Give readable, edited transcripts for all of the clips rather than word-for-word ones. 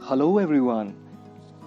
Hello everyone.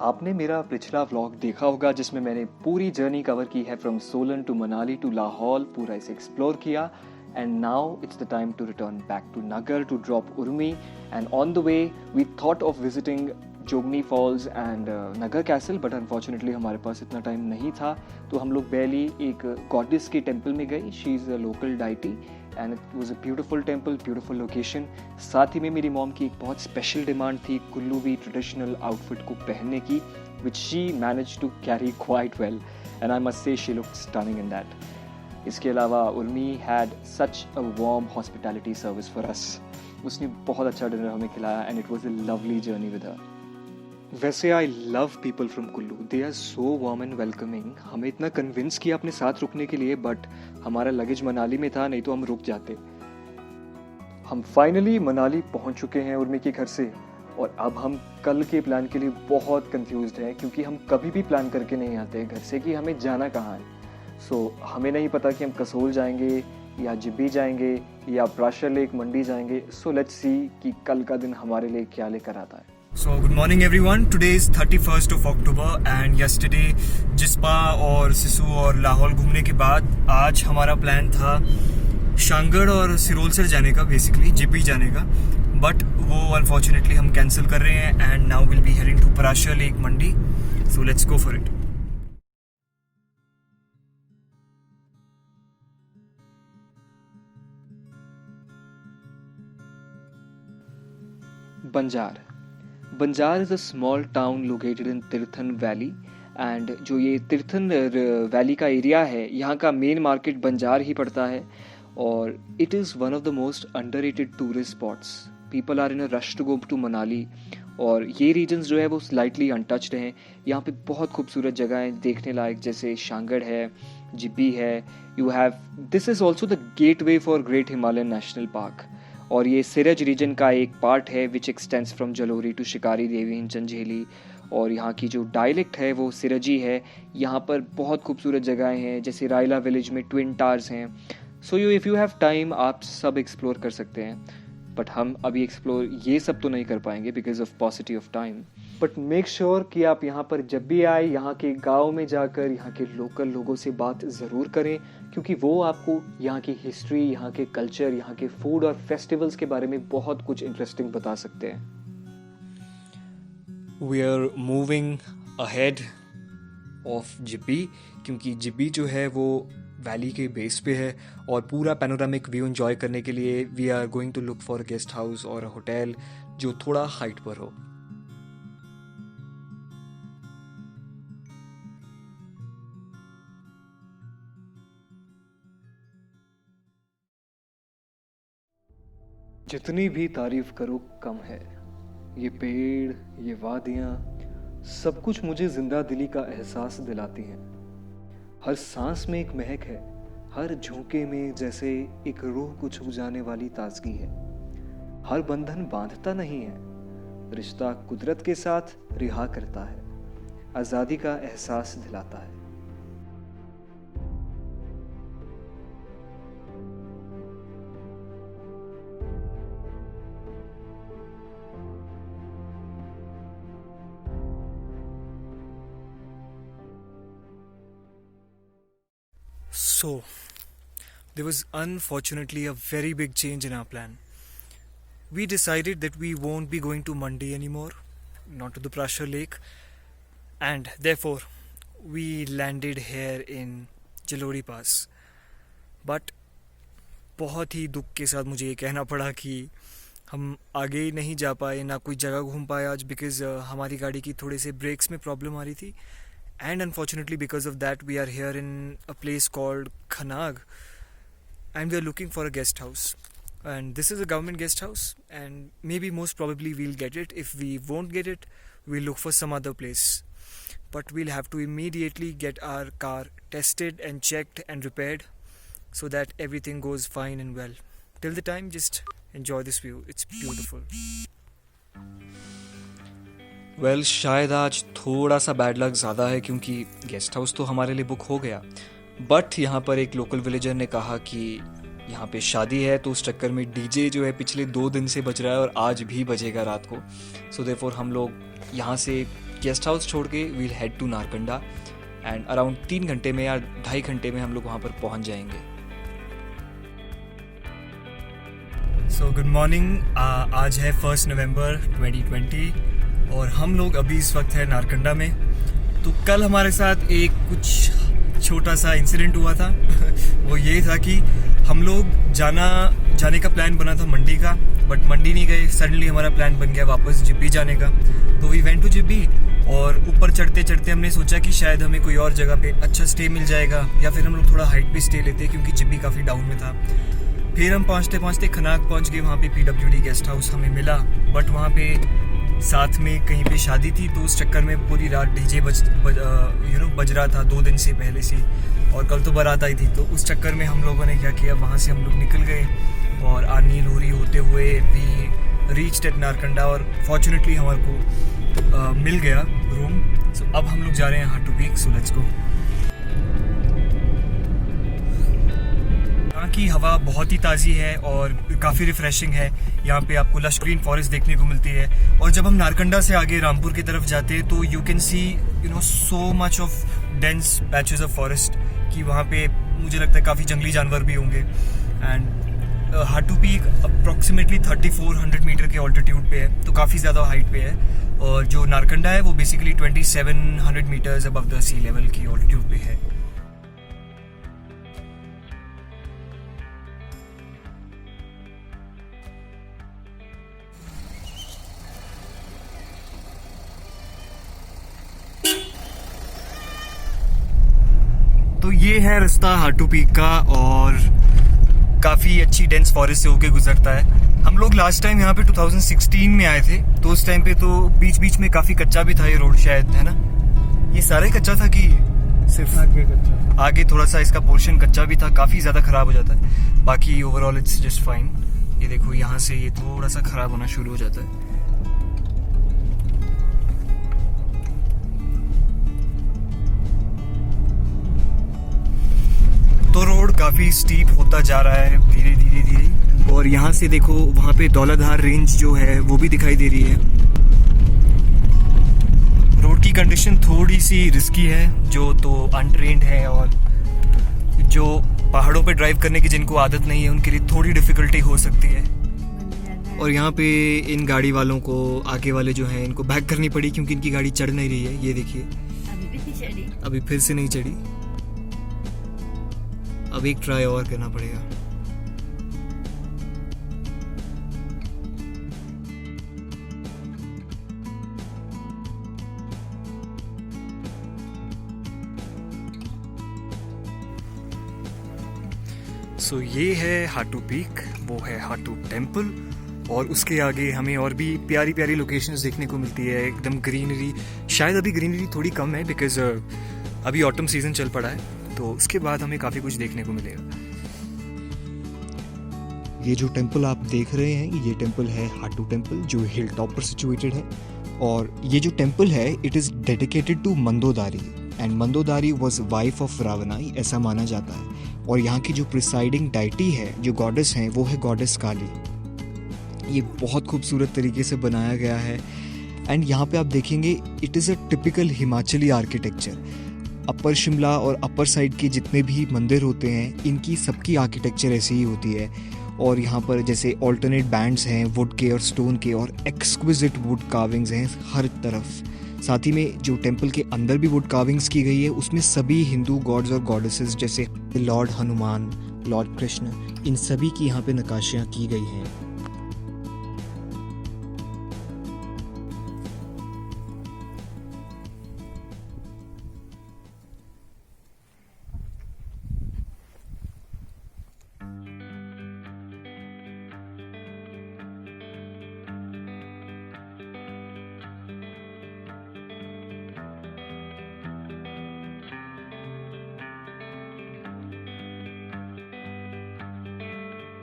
आपने मेरा पिछला व्लॉग देखा होगा जिसमें मैंने पूरी जर्नी कवर की है from Solan to Manali to Lahaul, पूरा इसे एक्सप्लोर किया and now it's the time to return back to Naggar to drop Urmi and on the way we thought of visiting Jogini falls and Naggar castle, but unfortunately हमारे पास इतना टाइम नहीं था, तो हम लोग पहले एक गॉडेस के टेम्पल में गए। She is a local deity and it was a beautiful temple, beautiful location. साथ ही में मेरी मॉम की एक बहुत स्पेशल डिमांड थी कुल्लूवी ट्रेडिशनल आउटफिट को पहनने की, which she manage to carry quite well and I must say she looked stunning in that. इसके अलावा Urmi had such a warm hospitality service for us. उसने बहुत अच्छा डिनर हमें खिलाया and it was a lovely journey with her. वैसे I love people from Kullu, they are so warm and welcoming. हमें इतना कन्विंस किया अपने साथ रुकने के लिए, बट हमारा लगेज मनाली में था, नहीं तो हम रुक जाते। हम फाइनली मनाली पहुंच चुके हैं उर्मी के घर से, और अब हम कल के प्लान के लिए बहुत कंफ्यूज्ड हैं, क्योंकि हम कभी भी प्लान करके नहीं आते हैं घर से कि हमें जाना कहाँ है। सो हमें नहीं पता कि हम कसोल जाएंगे या जिब्बी जाएंगे या प्राशर लेक मंडी जाएंगे। सो लेट्स सी कि कल का दिन हमारे लिए क्या लेकर आता है। So good morning everyone. Today is 31st of October and yesterday Jispa और सिसु और लाहौल घूमने के बाद आज हमारा प्लान था शांगड़ और सिरोलसर जाने का, बेसिकली जिब्बी जाने का, बट वो अनफॉर्चुनेटली हम कैंसिल कर रहे हैं and now will be heading to Parashar lake Mandi. So let's go for it. Banjar is a small town located in Tirthan valley and जो ये तिरथन वैली का एरिया है, यहाँ का मेन मार्केट बंजार ही पड़ता है और it is one of the most underrated tourist spots. People are in a rush to go to Manali और ये रीजन्स जो है वो स्लाइटली अनटच्ड हैं. यहाँ पे बहुत खूबसूरत जगह हैं देखने लायक, जैसे शांगड़ है, जिब्बी है. You have this is also the gateway for Great Himalayan National Park, और ये सिरज रीजन का एक पार्ट है which extends from Jalori to Shikari Devi इन झंझेली. और यहाँ की जो डायलेक्ट है वो सिरजी है. यहाँ पर बहुत खूबसूरत जगहें हैं, जैसे रायला विलेज में ट्विन टावर्स हैं. So if you have time आप सब एक्सप्लोर कर सकते हैं, बट हम अभी एक्सप्लोर ये सब तो नहीं कर पाएंगे because of पॉसिटी of time. But make sure कि आप यहाँ पर जब भी आए, यहाँ के गाँव में जाकर यहाँ के लोकल लोगों से बात ज़रूर करें, क्योंकि वो आपको यहाँ की हिस्ट्री, यहाँ के कल्चर, यहाँ के फूड और फेस्टिवल्स के बारे में बहुत कुछ इंटरेस्टिंग बता सकते हैं. We are moving ahead of Jibby, क्योंकि जिब्बी जो है वो वैली के बेस पे है और पूरा पैनोरामिक व्यू एंजॉय करने के लिए we are going to look for guest house और होटल जो थोड़ा हाइट पर हो. जितनी भी तारीफ करो कम है. ये पेड़, ये वादियाँ, सब कुछ मुझे जिंदा दिली का एहसास दिलाती हैं. हर सांस में एक महक है, हर झोंके में जैसे एक रूह को छू जाने वाली ताजगी है. हर बंधन बांधता नहीं है, रिश्ता कुदरत के साथ रिहा करता है, आज़ादी का एहसास दिलाता है. So, there was unfortunately a very big change in our plan. We decided that we won't be going to Mandi anymore, not to the Prashar Lake, and therefore we landed here in Jalori Pass. But बहुत ही दुख के साथ मुझे ये कहना पड़ा कि हम आगे नहीं जा पाए, ना कोई जगह घूम पाए आज, बिकॉज हमारी गाड़ी की थोड़े से ब्रेक्स में प्रॉब्लम आ रही थी. And unfortunately because of that we are here in a place called Khanag and we are looking for a guest house, and this is a government guest house and maybe most probably we'll get it. If we won't get it, we'll look for some other place, but we'll have to immediately get our car tested and checked and repaired so that everything goes fine and well. Till the time, just enjoy this view, it's beautiful. Well शायद आज थोड़ा सा bad luck ज़्यादा है क्योंकि guest house तो हमारे लिए बुक हो गया, बट यहाँ पर एक लोकल विलेजर ने कहा कि यहाँ पे शादी है, तो उस चक्कर में डीजे जो है पिछले 2 दिन से बज रहा है और आज भी बजेगा रात को. सो देयरफॉर हम लोग यहाँ से गेस्ट हाउस छोड़ के we'll head to Narkanda and around 3 घंटे में या 2.5 घंटे में हम लोग वहाँ पर पहुँच जाएंगे. So good morning. आज है 1 नवंबर 2020 और हम लोग अभी इस वक्त है नारकंडा में. तो कल हमारे साथ एक कुछ छोटा सा इंसिडेंट हुआ था. वो ये था कि हम लोग जाने का प्लान बना था मंडी का, बट मंडी नहीं गए. सडनली हमारा प्लान बन गया वापस जिब्बी जाने का. तो वी वेंट टू जिब्बी और ऊपर चढ़ते चढ़ते हमने सोचा कि शायद हमें कोई और जगह पे अच्छा स्टे मिल जाएगा या फिर हम लोग थोड़ा हाइट पे स्टे लेते क्योंकि जिब्बी काफ़ी डाउन में था. फिर हम पहुँचते पहुँचते खनाक पहुँच गए. वहाँ पे PWD गेस्ट हाउस हमें मिला, बट वहाँ पे साथ में कहीं पे शादी थी, तो उस चक्कर में पूरी रात डीजे बज रहा था 2 दिन से पहले से, और कल तो बारात आई थी. तो उस चक्कर में हम लोगों ने क्या किया, वहाँ से हम लोग निकल गए और आनी लोरी होते हुए वी रीच्ड एट नारकंडा और फॉर्चुनेटली हमारे को मिल गया रूम. सो अब हम लोग जा रहे हैं हाटू पीक. सो लेट्स गो. यहाँ की हवा बहुत ही ताज़ी है और काफ़ी रिफ्रेशिंग है. यहाँ पे आपको लश ग्रीन फॉरेस्ट देखने को मिलती है. और जब हम नारकंडा से आगे रामपुर की तरफ जाते हैं तो you can see so much of dense patches of forest कि वहाँ पे मुझे लगता है काफ़ी जंगली जानवर भी होंगे. And Hatu peak approximately 3400 meter के ऑल्टीट्यूड पे है, तो काफ़ी ज़्यादा हाइट पे है. और जो नारकंडा है वो basically 2700 meters above the sea level की ऑल्टीट्यूड पे है. तो ये है रास्ता हाटू पीक का और काफ़ी अच्छी डेंस फॉरेस्ट से होके गुजरता है. हम लोग लास्ट टाइम यहाँ पे 2016 में आए थे, तो उस टाइम पे तो बीच बीच में काफ़ी कच्चा भी था ये रोड, शायद, है ना? ये सारा ही कच्चा था कि सिर्फ आगे थोड़ा सा इसका पोर्शन कच्चा भी था. काफ़ी ज़्यादा ख़राब हो जाता है, बाकी ओवरऑल इट्स जस्ट फाइन. ये देखो यहाँ से ये थोड़ा सा ख़राब होना शुरू हो जाता है. तो रोड काफ़ी स्टीप होता जा रहा है धीरे धीरे. और यहाँ से देखो वहाँ पे दौलतधार रेंज जो है वो भी दिखाई दे रही है. रोड की कंडीशन थोड़ी सी रिस्की है, जो तो अनट्रेन्ड है और जो पहाड़ों पे ड्राइव करने की जिनको आदत नहीं है उनके लिए थोड़ी डिफ़िकल्टी हो सकती है. और यहाँ पे इन गाड़ी वालों को आगे वाले जो हैं इनको बैक करनी पड़ी क्योंकि इनकी गाड़ी चढ़ नहीं रही है. ये देखिए अभी फिर से नहीं चढ़ी. अब एक ट्राई और करना पड़ेगा. सो ये है हाटू पीक, वो है हाटू टेम्पल, और उसके आगे हमें और भी प्यारी प्यारी लोकेशंस देखने को मिलती है. एकदम ग्रीनरी. शायद अभी ग्रीनरी थोड़ी कम है बिकॉज अभी ऑटम सीजन चल पड़ा है, तो उसके बाद हमें काफ़ी कुछ देखने को मिलेगा. ये जो टेंपल आप देख रहे हैं ये टेंपल है हाटू टेंपल, जो हिल टॉप पर सिचुएटेड है. और ये जो टेंपल है it is dedicated to Mandodari, and Mandodari was wife of Ravana, ऐसा माना जाता है. और यहाँ की जो प्रिसाइडिंग डाइटी है, जो गॉडेस हैं, वो है गॉडेस काली. ये बहुत खूबसूरत तरीके से बनाया गया है. एंड यहाँ पे आप देखेंगे it is a typical Himachali architecture. Upper Shimla और अपर साइड के जितने भी मंदिर होते हैं इनकी सबकी आर्किटेक्चर ऐसी ही होती है. और यहाँ पर जैसे ऑल्टरनेट बैंड्स हैं वुड के और स्टोन के, और एक्सक्विजिट वुड कार्विंग्स हैं हर तरफ. साथ ही में जो टेंपल के अंदर भी वुड कार्विंग्स की गई है उसमें सभी हिंदू गॉड्स और गॉडेसेस जैसे लॉर्ड हनुमान, लॉर्ड कृष्ण, इन सभी की यहाँ पे नक्काशियाँ की गई हैं.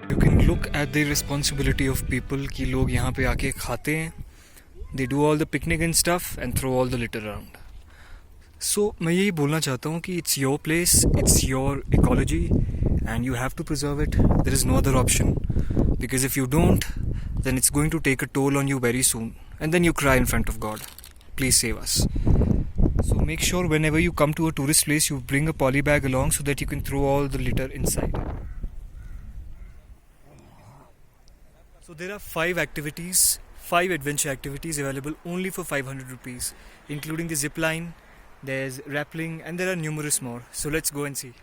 You can look at the responsibility of people कि लोग यहाँ पे आके खाते हैं. They do all the picnic and stuff and throw all the litter around. So मैं यही बोलना चाहता हूँ कि it's your place, it's your ecology and you have to preserve it. There is no other option, because if you don't, then it's going to take a toll on you very soon, and then you cry in front of God, please save us. So make sure whenever you come to a tourist place, you bring a poly bag along so that you can throw all the litter inside. So there are 5 adventure activities available only for 500 rupees, including the zip line, there's rappelling, and there are numerous more. So let's go and see.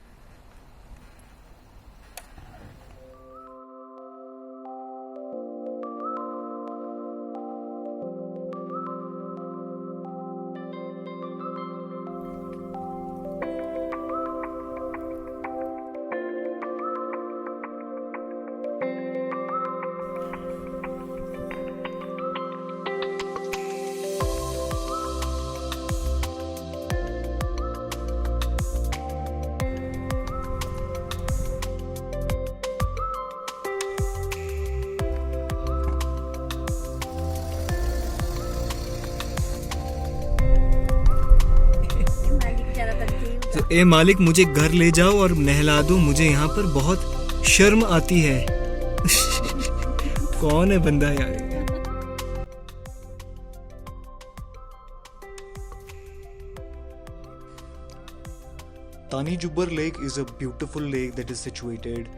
तो ए मालिक, मुझे घर ले जाओ और नहला दो, मुझे यहाँ पर बहुत शर्म आती है। कौन है बंदा यार? Tani Jubbar Lake is a beautiful lake that is situated,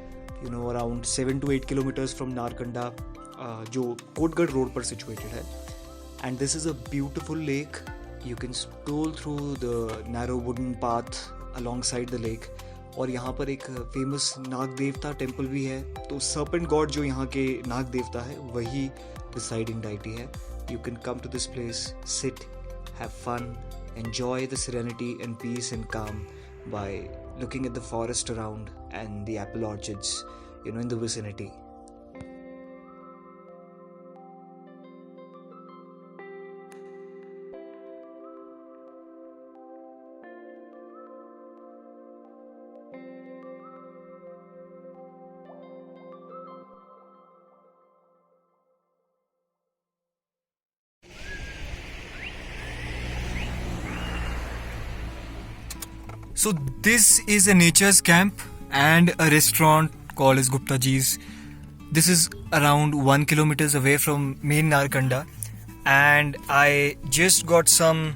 around 7 to 8 kilometers from Narkanda, जो कोटगढ़ रोड पर situated है. And this is a beautiful lake. You can stroll through the narrow wooden path alongside the lake. और यहाँ पर एक famous नाग देवता temple भी है. तो सर्पेंट गॉड जो यहाँ के नाग देवता है वही डिसाइडिंग डाइटी है. You can come to this place, sit, have fun, enjoy the serenity and peace and calm by looking at the forest around and the apple orchards, in the vicinity. So this is a nature's camp and a restaurant called as Gupta Ji's. This is around 1 kilometers away from main Narkanda, and I just got some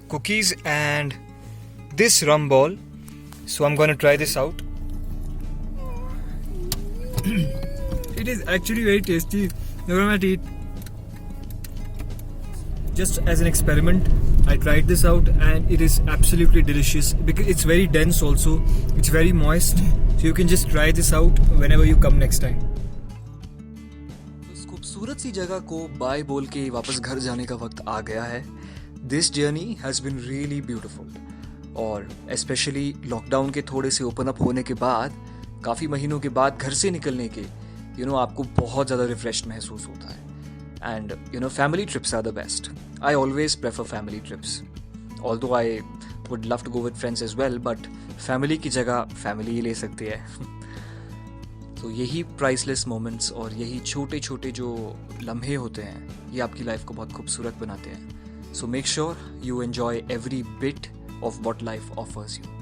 cookies and this rum ball. So I'm gonna try this out. It is actually very tasty. Never mind it. Just as an experiment, I tried this out and it is absolutely delicious because it's very dense also. It's very moist. So you can just try this out whenever you come next time. इस खूबसूरत सी जगह को bye बोल के वापस घर जाने का वक्त आ गया है. This journey has been really beautiful. और स्पेशली लॉकडाउन के थोड़े से ओपन अप होने के बाद, काफ़ी महीनों के बाद घर से निकलने के आपको बहुत ज़्यादा रिफ्रेश्ड महसूस होता है. And family trips are the best. I always prefer family trips. Although I would love to go with friends as well, but family की जगह family ही ले सकती है. तो यही priceless moments और यही छोटे छोटे जो लम्हे होते हैं, ये आपकी लाइफ को बहुत खूबसूरत बनाते हैं. So make sure you enjoy every bit of what life offers you.